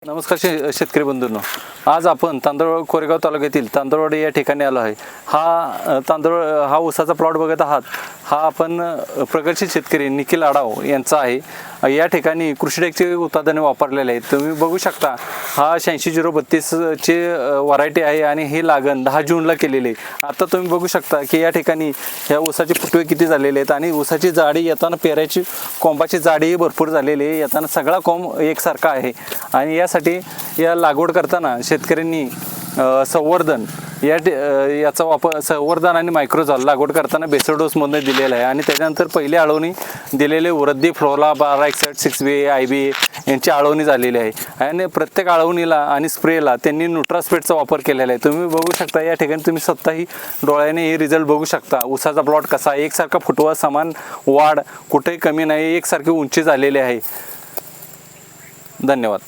नमस्कार शेतकरी बंधूंनो, आज आपण तांदूळ कोरेगाव तालुक्यातील तांदूळवाडी या ठिकाणी आलो आहे। हा ऊसाचा प्लॉट बघत आहात। हा आपण प्रगतशील शेतकरी निखिल आडाव यांचा आहे। या ठिकाणी कृषीडेकचे उत्पादने वापरलेले आहेत। तुम्ही बघू शकता हा 8632 चे व्हरायटी आहे आणि हे लागण 10 जूनला केलेले। आता तुम्ही बघू शकता की या ठिकाणी ह्या ऊसाचे फुटवे किती झालेले आहेत आणि ऊसाची जाडी येताना पेराची कोंबाची जाडी भरपूर झालेली आहे। येताना सगळा कोंब एकसारखा आहे आणि यासाठी या लागवड करताना शेतकऱ्यांनी संवर्धन याचा वापर संवर्धन आणि मायक्रोझाल लागवड करताना बेसल डोसमधून दिलेला आहे आणि त्याच्यानंतर पहिली आळवणी दिलेले वृद्धी फ्लोरा 1261 6B IB यांची आळवणी झालेली आहे आणि प्रत्येक आळवणीला आणि स्प्रेला त्यांनी न्यूट्रास्पेटचा वापर केलेला आहे। तुम्ही बघू शकता या ठिकाणी तुम्ही स्वतःही डोळ्याने हे रिझल्ट बघू शकता। ऊसाचा प्लॉट कसा एकसारखा फुटवा, समान वाढ, कुठेही कमी नाही, एकसारखी उंची झालेली आहे। धन्यवाद।